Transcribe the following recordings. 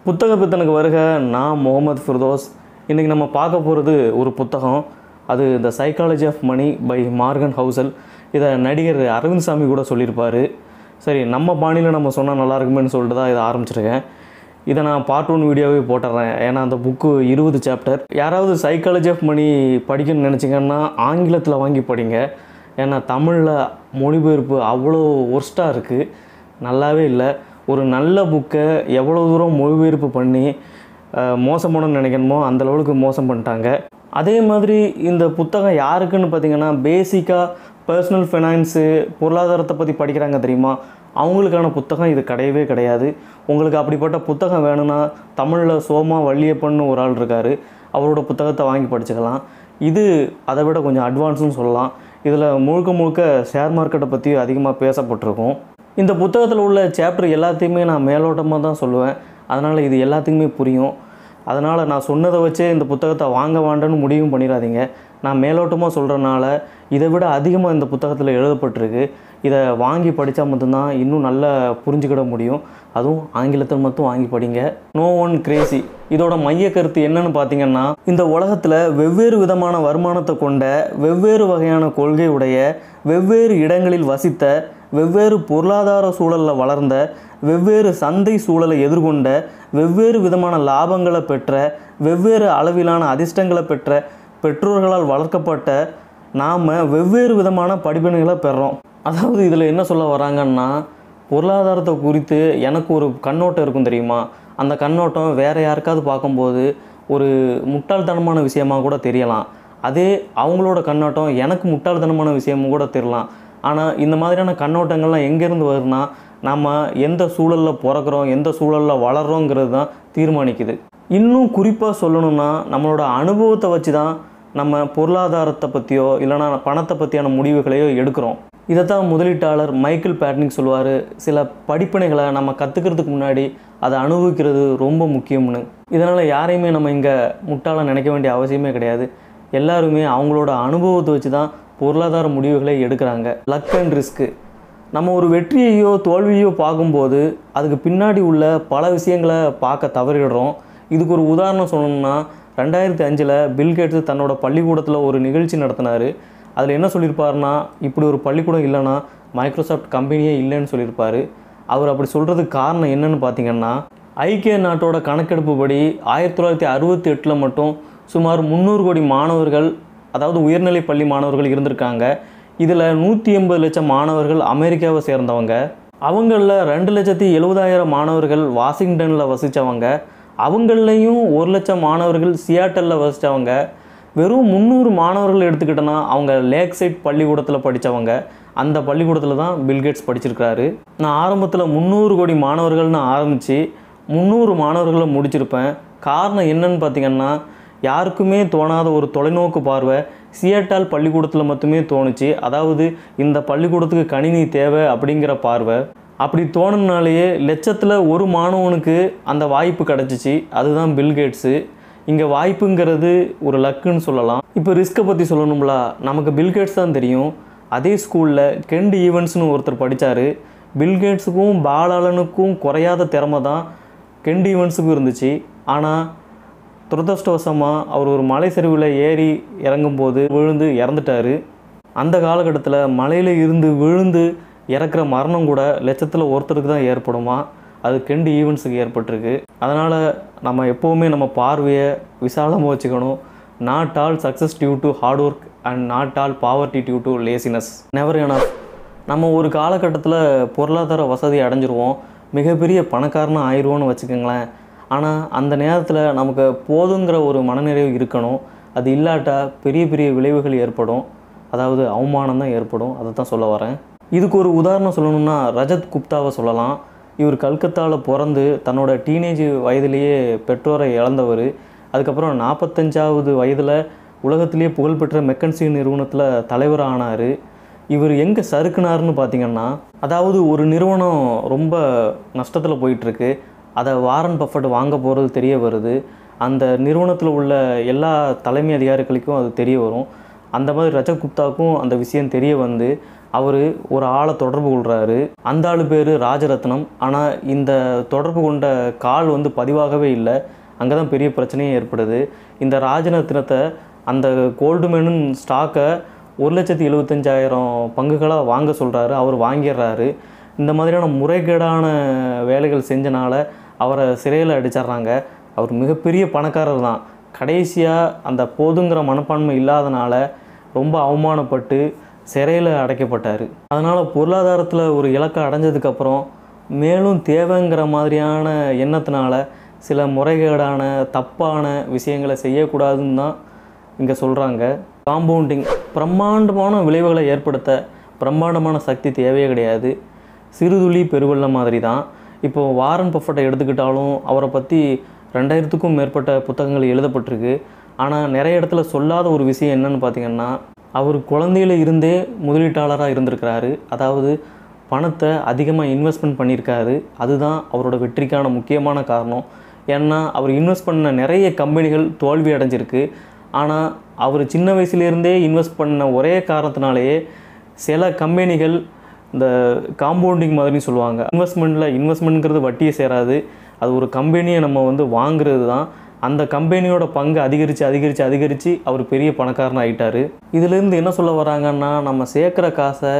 புத்தக பித்தனுக்கு வருக. நான் முகமது ஃபிர்தோஸ். இன்றைக்கி நம்ம பார்க்க போகிறது ஒரு புத்தகம். அது the psychology of money by Morgan Housel. இதை நடிகர் அரவிந்த் சாமி கூட சொல்லியிருப்பார். சரி, நம்ம பாணியில் நம்ம சொன்னால் நல்லாயிருக்குமேனு சொல்லிட்டு தான் இதை ஆரம்பிச்சிருக்கேன். இதை நான் பார்ட் 1 வீடியோவே போட்டுறேன். ஏன்னா அந்த புக்கு 20 சாப்டர். யாராவது சைக்காலஜி ஆஃப் மணி படிக்கணும்னு நினச்சிங்கன்னா ஆங்கிலத்தில் வாங்கி படிங்க. ஏன்னா தமிழில் மொழிபெயர்ப்பு அவ்வளோ ஒர்ஸ்ட்டாக இருக்குது, நல்லாவே இல்லை. ஒரு நல்ல புக்கை எவ்வளோ தூரம் மொழிபெயர்ப்பு பண்ணி மோசம் பண்ணணும்னு நினைக்கணுமோ அந்த லெவலுக்கு மோசம் பண்ணிட்டாங்க. அதே மாதிரி இந்த புத்தகம் யாருக்குன்னு பார்த்திங்கன்னா, பேசிக்காக பர்சனல் ஃபைனான்ஸு, பொருளாதாரத்தை பற்றி படிக்கிறாங்க தெரியுமா, அவங்களுக்கான புத்தகம் இது கிடையவே கிடையாது. உங்களுக்கு அப்படிப்பட்ட புத்தகம் வேணும்னா தமிழில் சோமா வள்ளியப்பன்னு ஒரு ஆள் இருக்கார், அவரோட புத்தகத்தை வாங்கி படிச்சுக்கலாம். இது அதை விட கொஞ்சம் அட்வான்ஸுன்னு சொல்லலாம். இதில் முழுக்க முழுக்க ஷேர் மார்க்கெட்டை பற்றி அதிகமாக பேசப்பட்டிருக்கும். இந்த புத்தகத்தில் உள்ள சாப்டர் எல்லாத்தையுமே நான் மேலோட்டமாக தான் சொல்லுவேன். அதனால் இது எல்லாத்துக்குமே புரியும். அதனால் நான் சொன்னதை வச்சே இந்த புத்தகத்தை வாங்க வேண்டான்னு முடிவும் பண்ணிடாதீங்க. நான் மேலோட்டமாக சொல்கிறனால இதை விட அதிகமாக இந்த புத்தகத்தில் எழுதப்பட்டிருக்கு. இதை வாங்கி படித்தா மட்டும்தான் இன்னும் நல்லா புரிஞ்சுக்கிட முடியும். அதுவும் ஆங்கிலத்தில் மட்டும் வாங்கி படிங்க. No one crazy. இதோட மைய கருத்து என்னன்னு பார்த்தீங்கன்னா, இந்த உலகத்தில் வெவ்வேறு விதமான வருமானத்தை கொண்ட, வெவ்வேறு வகையான கொள்கை உடைய, வெவ்வேறு இடங்களில் வசித்த, வெவ்வேறு பொருளாதார சூழலில் வளர்ந்த, வெவ்வேறு சந்தை சூழலை எதிர்கொண்ட, வெவ்வேறு விதமான லாபங்களை பெற்ற, வெவ்வேறு அளவிலான அதிர்ஷ்டங்களை பெற்ற பெற்றோர்களால் வளர்க்கப்பட்ட நாம் வெவ்வேறு விதமான படிப்பினைகளை பெறுறோம். அதாவது இதில் என்ன சொல்ல வராங்கன்னா, பொருளாதாரத்தை குறித்து எனக்கு ஒரு கண்ணோட்டம் இருக்கும் தெரியுமா, அந்த கண்ணோட்டம் வேறு யாருக்காவது பார்க்கும்போது ஒரு முட்டாள்தனமான விஷயமாக கூட தெரியலாம். அதே அவங்களோட கண்ணோட்டம் எனக்கு முட்டாள்தனமான விஷயமும் கூட தெரியலாம். ஆனால் இந்த மாதிரியான கண்ணோட்டங்கள்லாம் எங்கேருந்து வருதுன்னா, நம்ம எந்த சூழலில் பிறக்கிறோம், எந்த சூழலில் வளர்கிறோங்கிறது தான் தீர்மானிக்குது. இன்னும் குறிப்பாக சொல்லணும்னா, நம்மளோட அனுபவத்தை வச்சு தான் நம்ம பொருளாதாரத்தை பற்றியோ இல்லைனா பணத்தை பற்றியான முடிவுகளையோ எடுக்கிறோம். இதை தான் முதலீட்டாளர் மைக்கேல் பேட்னிக் சொல்லுவார், சில படிப்பினைகளை நம்ம கற்றுக்கிறதுக்கு முன்னாடி அதை அனுபவிக்கிறது ரொம்ப முக்கியம்னு. இதனால் யாரையுமே நம்ம இங்கே முட்டாளாக நினைக்க வேண்டிய அவசியமே கிடையாது. எல்லாருமே அவங்களோட அனுபவத்தை வச்சு தான் பொருளாதார முடிவுகளை எடுக்கிறாங்க. Luck and risk. நம்ம ஒரு வெற்றியையோ தோல்வியோ பார்க்கும்போது அதுக்கு பின்னாடி உள்ள பல விஷயங்களை பார்க்க தவறிடுறோம். இதுக்கு ஒரு உதாரணம் சொல்லணும்னா, 2005 பில்கேட்ஸ் தன்னோட பள்ளிக்கூடத்தில் ஒரு நிகழ்ச்சி நடத்தினார். அதில் என்ன சொல்லியிருப்பாருன்னா, இப்படி ஒரு பள்ளிக்கூடம் இல்லைன்னா மைக்ரோசாஃப்ட் கம்பெனியே இல்லைன்னு சொல்லியிருப்பார். அவர் அப்படி சொல்கிறதுக்கு காரணம் என்னன்னு பார்த்தீங்கன்னா, ஐக்கிய நாட்டோட கணக்கெடுப்பு படி 1968 மட்டும் சுமார் 300 கோடி மாணவர்கள், அதாவது உயர்நிலை பள்ளி மாணவர்கள் இருந்திருக்காங்க. இதில் 180 லட்சம் மாணவர்கள் அமெரிக்காவை சேர்ந்தவங்க. அவங்களில் 2,70,000 மாணவர்கள் வாஷிங்டனில் வசித்தவங்க. அவங்களையும் 1 லட்சம் மாணவர்கள் சியாட்டலில் வசித்தவங்க. வெறும் 300 மாணவர்கள் எடுத்துக்கிட்டோன்னா அவங்க லேக் சைட் பள்ளிக்கூடத்தில் படித்தவங்க. அந்த பள்ளிக்கூடத்தில் தான் பில்கேட்ஸ் படிச்சிருக்கிறாரு. நான் ஆரம்பத்தில் 300 கோடி மாணவர்கள்னு ஆரம்பித்து 300 மாணவர்களை முடிச்சிருப்பேன். காரணம் என்னன்னு பார்த்திங்கன்னா, யாருக்குமே தோணாத ஒரு தொலைநோக்கு பார்வை சியாட்டல் பள்ளிக்கூடத்தில் மட்டுமே தோணுச்சு. அதாவது இந்த பள்ளிக்கூடத்துக்கு கணினி தேவை அப்படிங்கிற பார்வை. அப்படி தோணுனாலேயே லட்சத்தில் ஒரு மாணவனுக்கு அந்த வாய்ப்பு கிடச்சிச்சு. அதுதான் பில்கேட்ஸு. இங்கே வாய்ப்புங்கிறது ஒரு லக்குன்னு சொல்லலாம். இப்போ ரிஸ்க்கை பற்றி சொல்லணும்ல, நமக்கு பில்கேட்ஸ் தான் தெரியும். அதே ஸ்கூலில் கெண்ட் ஈவன்ஸ்னு ஒருத்தர் படித்தார். பில்கேட்ஸுக்கும் பாலாளனுக்கும் குறையாத திறமை தான் கெண்ட் ஈவன்ஸுக்கும் இருந்துச்சு. ஆனால் துரதிர்ஷ்டவசமாக அவர் ஒரு மலை சரிவில் ஏறி இறங்கும்போது விழுந்து இறந்துட்டார். அந்த காலகட்டத்தில் மலையில் இருந்து விழுந்து இறக்குற மரணம் கூட லட்சத்தில் ஒருத்தருக்கு தான் ஏற்படுமா, அது கெண்ட் ஈவன்ஸுக்கு ஏற்பட்டிருக்கு. அதனால் நம்ம எப்போவுமே நம்ம பார்வையை விசாலமாக வச்சுக்கணும். Not all success due to hard work and not all poverty due to laziness. Never enough. நம்ம ஒரு காலகட்டத்தில் பொருளாதார வசதி அடைஞ்சிருவோம், மிகப்பெரிய பணக்காரனாக ஆயிடுவோன்னு வச்சுக்கோங்களேன். ஆனால் அந்த நேரத்தில் நமக்கு போதுங்கிற ஒரு மனநிறைவு இருக்கணும். அது இல்லாட்டா பெரிய பெரிய விளைவுகள் ஏற்படும், அதாவது அவமானம் தான் ஏற்படும். அதை தான் சொல்ல வரேன். இதுக்கு ஒரு உதாரணம் சொல்லணும்னா ரஜத் குப்தாவை சொல்லலாம். இவர் கல்கத்தாவில் பிறந்து தன்னோட டீனேஜ் வயதிலேயே பெற்றோரை இழந்தவர். அதுக்கப்புறம் 45வது வயதில் உலகத்திலேயே புகழ்பெற்ற மெக்கன்சி நிறுவனத்தில் தலைவர் ஆனார். இவர் எங்கே சறுக்குனார்னு பார்த்திங்கன்னா, அதாவது ஒரு நிறுவனம் ரொம்ப நஷ்டத்தில் போயிட்டுருக்கு, அதை வாரன் பஃபட் வாங்க போகிறது தெரிய வருது. அந்த நிறுவனத்தில் உள்ள எல்லா தலைமை அதிகாரிகளுக்கும் அது தெரிய வரும். அந்த மாதிரி ரஜத் குப்தாவுக்கும் அந்த விஷயம் தெரிய வந்து அவர் ஒரு ஆளை தொடர்பு கொள்கிறாரு. அந்த ஆள் பேர் ராஜரத்னம். ஆனால் இந்த தொடர்பு கொண்ட கால் வந்து பதிவாகவே இல்லை. அங்கே தான் பெரிய பிரச்சனையே ஏற்படுது. இந்த ராஜரத்னத்தை அந்த கோல்டுமேனும் ஸ்டாக்கை 1,75,000 பங்குகளாக வாங்க சொல்கிறாரு. அவர் வாங்கிடுறாரு. இந்த மாதிரியான முறைகேடான வேலைகள் செஞ்சனால அவரை சிறையில் அடிச்சிட்றாங்க. அவர் மிகப்பெரிய பணக்காரர் தான். கடைசியாக அந்த போதுங்கிற மனப்பான்மை இல்லாதனால ரொம்ப அவமானப்பட்டு சிறையில் அடைக்கப்பட்டார். அதனால் பொருளாதாரத்தில் ஒரு இலக்கை அடைஞ்சதுக்கப்புறம் மேலும் தேவைங்கிற மாதிரியான எண்ணத்தினால சில முறைகேடான தப்பான விஷயங்களை செய்யக்கூடாதுன்னு தான் இங்கே சொல்கிறாங்க. காம்பவுண்டிங் பிரம்மாண்டமான விளைவுகளை ஏற்படுத்த பிரம்மாண்டமான சக்தி தேவையே கிடையாது. சிறுதுளி பெருவெள்ளம் மாதிரி தான். இப்போது வாரன் பஃபட்டை எடுத்துக்கிட்டாலும் அவரை பற்றி 2000க்கும் மேற்பட்ட புத்தகங்கள் எழுதப்பட்டிருக்கு. ஆனால் நிறைய இடத்துல சொல்லாத ஒரு விஷயம் என்னன்னு பார்த்திங்கன்னா, அவர் குழந்தையில இருந்தே முதலீட்டாளராக இருந்திருக்கிறாரு. அதாவது பணத்தை அதிகமாக இன்வெஸ்ட்மெண்ட் பண்ணியிருக்காரு. அதுதான் அவரோட வெற்றிக்கான முக்கியமான காரணம். ஏன்னா அவர் இன்வெஸ்ட் பண்ண நிறைய கம்பெனிகள் தோல்வி அடைஞ்சிருக்கு. ஆனால் அவர் சின்ன வயசுலேருந்தே இன்வெஸ்ட் பண்ண ஒரே காரணத்தினாலேயே சில கம்பெனிகள் இந்த காம்பவுண்டிங் மாதிரின்னு சொல்லுவாங்க. இன்வெஸ்ட்மெண்ட்ங்கிறது வட்டியை சேராது. அது ஒரு கம்பெனியை நம்ம வந்து வாங்குறது தான். அந்த கம்பெனியோட பங்கு அதிகரித்து அவர் பெரிய பணக்காரன் ஆகிட்டார். இதிலேருந்து என்ன சொல்ல வராங்கன்னா, நம்ம சேர்க்குற காசை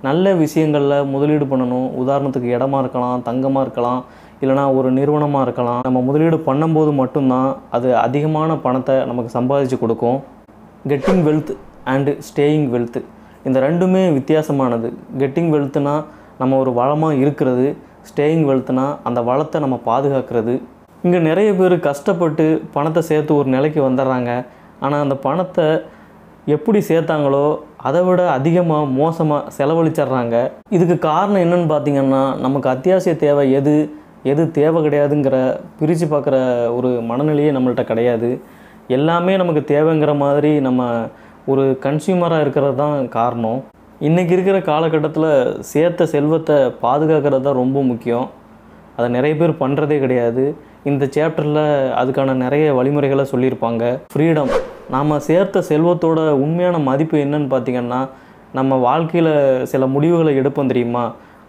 நல்ல விஷயங்களில் முதலீடு பண்ணணும். உதாரணத்துக்கு இடமா இருக்கலாம், தங்கமாக இருக்கலாம், இல்லைனா ஒரு நிறுவனமாக இருக்கலாம். நம்ம முதலீடு பண்ணும்போது மட்டும்தான் அது அதிகமான பணத்தை நமக்கு சம்பாதிச்சு கொடுக்கும். Getting wealth and staying wealth, இந்த ரெண்டுமே வித்தியாசமானது. கெட்டிங் வெல்த்னா நம்ம ஒரு வளமாக இருக்கிறது. ஸ்டேயிங் வெல்த்னா அந்த வளத்தை நம்ம பாதுகாக்கிறது. இங்கே நிறைய பேர் கஷ்டப்பட்டு பணத்தை சேர்த்து ஒரு நிலைக்கு வந்துடுறாங்க. ஆனால் அந்த பணத்தை எப்படி சேர்த்தாங்களோ அதை விட அதிகமாக மோசமாக செலவழிச்சிட்றாங்க. இதுக்கு காரணம் என்னென்னு பார்த்திங்கன்னா, நமக்கு அத்தியாவசிய தேவை எது தேவை கிடையாதுங்கிற பிரித்து பார்க்குற ஒரு மனநிலையே நம்மள்கிட்ட கிடையாது. எல்லாமே நமக்கு தேவைங்கிற மாதிரி நம்ம ஒரு கன்சியூமராக இருக்கிறது தான் காரணம். இன்றைக்கி இருக்கிற காலகட்டத்தில் சேர்த்த செல்வத்தை பாதுகாக்கிறது தான் ரொம்ப முக்கியம். அதை நிறைய பேர் பண்ணுறதே கிடையாது. இந்த சாப்டரில் அதுக்கான நிறைய வழிமுறைகளை சொல்லியிருப்பாங்க. ஃப்ரீடம், நாம் சேர்த்த செல்வத்தோட உண்மையான மதிப்பு என்னன்னு பார்த்திங்கன்னா, நம்ம வாழ்க்கையில் சில முடிவுகளை எடுப்போம் தெரியுமா,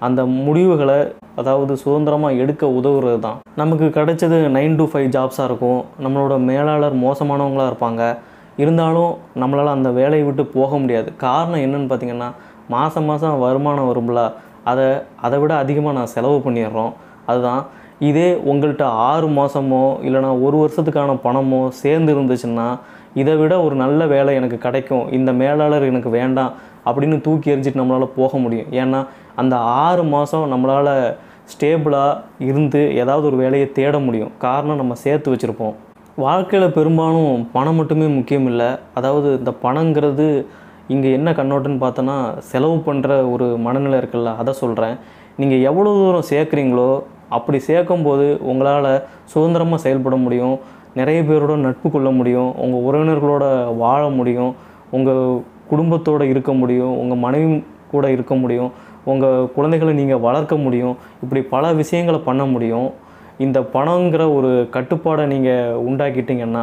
அந்த முடிவுகளை அதாவது சுதந்திரமாக எடுக்க உதவுறது தான். நமக்கு கிடைச்சது 9 to 5 ஜாப்ஸாக இருக்கும். நம்மளோட மேலாளர் மோசமானவங்களாக இருப்பாங்க. இருந்தாலும் நம்மளால் அந்த வேலையை விட்டு போக முடியாது. காரணம் என்னென்னு பார்த்திங்கன்னா, மாதம் வருமானம் வரும்ல, அதை விட அதிகமாக நான் செலவு பண்ணிடுறோம். அதுதான். இதே உங்கள்கிட்ட 6 மாதமோ இல்லைனா 1 வருஷத்துக்கான பணமோ சேர்ந்து இருந்துச்சுன்னா, இதை விட ஒரு நல்ல வேலை எனக்கு கிடைக்கும், இந்த மேலாளர் எனக்கு வேண்டாம் அப்படின்னு தூக்கி எறிஞ்சிட்டு நம்மளால் போக முடியும். ஏன்னா அந்த 6 மாதம் நம்மளால் ஸ்டேபிளாக இருந்து ஏதாவது ஒரு வேலையை தேட முடியும். காரணம், நம்ம சேர்த்து வச்சுருப்போம். வாழ்க்கையில் பெரும்பாலும் பணம் மட்டுமே முக்கியம் இல்லை. அதாவது இந்த பணங்கிறது இங்கே என்ன கண்ணோட்டன்னு பார்த்தோன்னா, செலவு பண்ணுற ஒரு மனநிலை இருக்குல்ல, அதை சொல்கிறேன். நீங்கள் எவ்வளோ தூரம் சேர்க்குறீங்களோ அப்படி சேர்க்கும்போது உங்களால் சுதந்திரமாக செயல்பட முடியும். நிறைய பேரோட நட்பு கொள்ள முடியும். உங்கள் உறவினர்களோட வாழ முடியும். உங்கள் குடும்பத்தோடு இருக்க முடியும். உங்கள் மனைவி கூட இருக்க முடியும். உங்கள் குழந்தைகளை நீங்கள் வளர்க்க முடியும். இப்படி பல விஷயங்களை பண்ண முடியும். இந்த பணங்கிற ஒரு கட்டுப்பாடை நீங்கள் உண்டாக்கிட்டிங்கன்னா,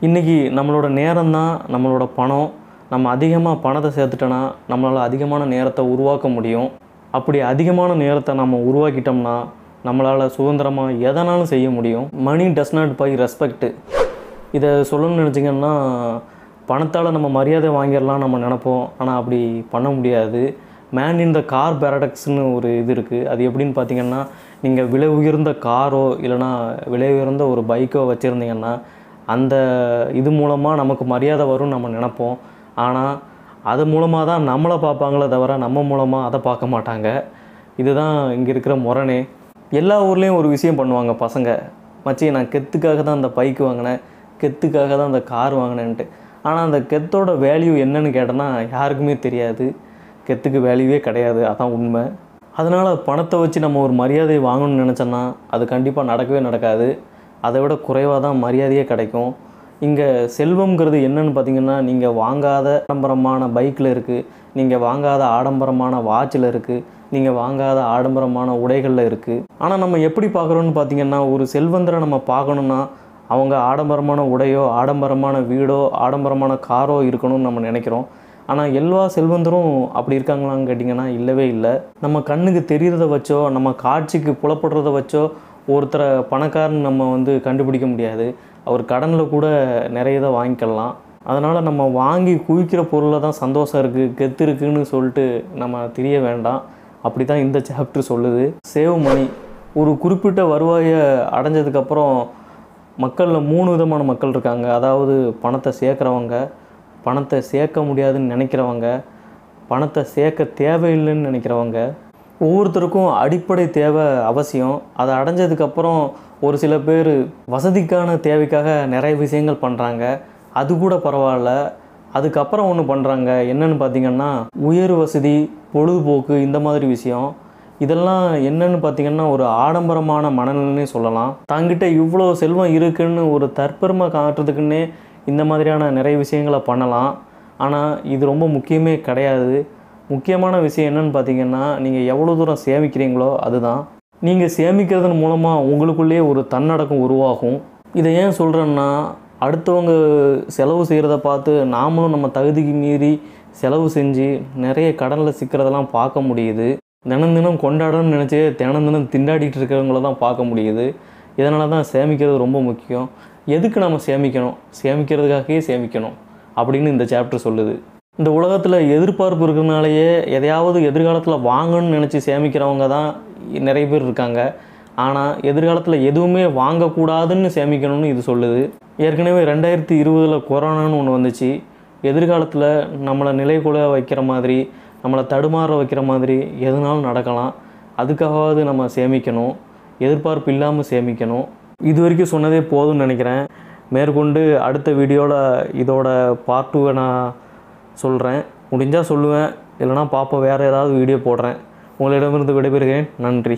இன்றைக்கி நம்மளோட நேரம்தான் நம்மளோட பணம். நம்ம அதிகமாக பணத்தை சேர்த்துட்டோன்னா நம்மளால் அதிகமான நேரத்தை உருவாக்க முடியும். அப்படி அதிகமான நேரத்தை நம்ம உருவாக்கிட்டோம்னா நம்மளால் சுதந்திரமாக எதனாலும் செய்ய முடியும். மணி டஸ் நாட் பை ரெஸ்பெக்ட். இதை சொல்லணும்னு நினச்சிங்கன்னா, பணத்தால் நம்ம மரியாதை வாங்கிடலாம் நம்ம நினைப்போம். ஆனால் அப்படி பண்ண முடியாது. மேன் இன் த கார் பேரடாக்ஸ்னு ஒரு இது இருக்குது. அது எப்படின்னு பார்த்திங்கன்னா, நீங்கள் விலை உயர்ந்த காரோ இல்லைனா விலை உயர்ந்த ஒரு பைக்கோ வச்சுருந்தீங்கன்னா அந்த இது மூலமாக நமக்கு மரியாதை வரும்னு நம்ம நினைப்போம். ஆனால் அது மூலமாக தான் நம்மளை பார்ப்பாங்களே தவிர நம்ம மூலமாக அதை பார்க்க மாட்டாங்க. இதுதான் இங்கே இருக்கிற முரணே. எல்லா ஊர்லேயும் ஒரு விஷயம் பண்ணுவாங்க பசங்க. மச்சி, நான் கெத்துக்காக தான் அந்த பைக்கு வாங்கினேன், கெத்துக்காக தான் அந்த கார் வாங்கினேன்ட்டு. ஆனால் அந்த கெத்தோட வேல்யூ என்னன்னு கேட்டோன்னா யாருக்குமே தெரியாது. கெத்துக்கு வேல்யூவே கிடையாது. அதான் உண்மை. அதனால் பணத்தை வச்சு நம்ம ஒரு மரியாதையை வாங்கணும்னு நினச்சோன்னா அது கண்டிப்பாக நடக்கவே நடக்காது. அதை விட குறைவாக தான் மரியாதையே கிடைக்கும். இங்கே செல்வம்ங்கிறது என்னன்னு பார்த்திங்கன்னா, நீங்கள் வாங்காத ஆடம்பரமான பைக்கில் இருக்குது, நீங்கள் வாங்காத ஆடம்பரமான வாட்சில் இருக்குது, நீங்கள் வாங்காத ஆடம்பரமான உடைகளில் இருக்குது. ஆனால் நம்ம எப்படி பார்க்குறோன்னு பார்த்திங்கன்னா, ஒரு செல்வந்தரை நம்ம பார்க்கணுன்னா அவங்க ஆடம்பரமான உடையோ ஆடம்பரமான வீடோ ஆடம்பரமான காரோ இருக்கணும்னு நம்ம நினைக்கிறோம். ஆனால் எல்லா செல்வந்தரும் அப்படி இருக்காங்களான்னு கேட்டிங்கன்னா இல்லவே இல்லை. நம்ம கண்ணுக்கு தெரிகிறத வச்சோ நம்ம காட்சிக்கு புலப்படுறத வச்சோ ஒருத்தரை பணக்காரன்னு நம்ம வந்து கண்டுபிடிக்க முடியாது. அவர் கடனில் கூட நிறைய இதை வாங்கிக்கலாம். அதனால் நம்ம வாங்கி குவிக்கிற பொருளில் தான் சந்தோஷம் இருக்குது, கெத்து இருக்குதுன்னு சொல்லிட்டு நம்ம தெரிய வேண்டாம். அப்படி தான் இந்த சாப்டர் சொல்லுது. Save money. ஒரு குறிப்பிட்ட வருவாயை அடைஞ்சதுக்கப்புறம் மக்களில் 3 விதமான மக்கள் இருக்காங்க. அதாவது பணத்தை சேர்க்குறவங்க, பணத்தை சேர்க்க முடியாதுன்னு நினைக்கிறவங்க, பணத்தை சேர்க்க தேவையில்லைன்னு நினைக்கிறவங்க. ஒவ்வொருத்தருக்கும் அடிப்படை தேவை அவசியம். அதை அடைஞ்சதுக்கப்புறம் ஒரு சில பேர் வசதிக்கான தேவைக்காக நிறைய விஷயங்கள் பண்ணுறாங்க. அது கூட பரவாயில்ல. அதுக்கப்புறம் ஒன்று பண்ணுறாங்க. என்னென்னு பார்த்திங்கன்னா உயர் வசதி, பொழுதுபோக்கு, இந்த மாதிரி விஷயம். இதெல்லாம் என்னென்னு பார்த்திங்கன்னா ஒரு ஆடம்பரமான மனநிலைன்னே சொல்லலாம். தங்கிட்ட இவ்வளோ செல்வம் இருக்குதுன்னு ஒரு தற்பெருமை காட்டுறதுக்குன்னே இந்த மாதிரியான நிறைய விஷயங்களை பண்ணலாம். ஆனால் இது ரொம்ப முக்கியமே கிடையாது. முக்கியமான விஷயம் என்னென்னு பார்த்திங்கன்னா நீங்கள் எவ்வளோ தூரம் சேமிக்கிறீங்களோ அதுதான். நீங்கள் சேமிக்கிறதன் மூலமாக உங்களுக்குள்ளேயே ஒரு தன்னடக்கம் உருவாகும். இதை ஏன் சொல்கிறேன்னா, அடுத்தவங்க செலவு செய்கிறத பார்த்து நாமளும் நம்ம தகுதிக்கு மீறி செலவு செஞ்சு நிறைய கடனில் சிக்கிறதெல்லாம் பார்க்க முடியுது. தினம் தினம் கொண்டாடணும்னு நினச்சி தினம் தினம் திண்டாடிட்டு இருக்கிறவங்கள தான் பார்க்க முடியுது. இதனால தான் சேமிக்கிறது ரொம்ப முக்கியம். எதுக்கு நம்ம சேமிக்கணும்? சேமிக்கிறதுக்காகவே சேமிக்கணும் அப்படின்னு இந்த சாப்டர் சொல்லுது. இந்த உலகத்தில் எதிர்பார்ப்பு இருக்கிறதுனாலேயே எதையாவது எதிர்காலத்தில் வாங்கணும்னு நினச்சி சேமிக்கிறவங்க தான் நிறைய பேர் இருக்காங்க. ஆனால் எதிர்காலத்தில் எதுவுமே வாங்கக்கூடாதுன்னு சேமிக்கணும்னு இது சொல்லுது. ஏற்கனவே 2020 கொரோனான்னு ஒன்று வந்துச்சு. எதிர்காலத்தில் நம்மளை நிலைகுல வைக்கிற மாதிரி, நம்மளை தடுமாற வைக்கிற மாதிரி எதுனாலும் நடக்கலாம். அதுக்காகவாவது நம்ம சேமிக்கணும். எதிர்பார்ப்பு இல்லாமல் சேமிக்கணும். இது வரைக்கும் சொன்னதே போதும்னு நினைக்கிறேன். மேற்கொண்டு அடுத்த வீடியோவில் இதோட பார்ட் 2 நான் சொல்கிறேன். முடிஞ்சால் சொல்லுவேன், இல்லைனா பார்ப்போம், வேறு ஏதாவது வீடியோ போடுறேன். உங்களிடமிருந்து விடைபெறுகிறேன். நன்றி.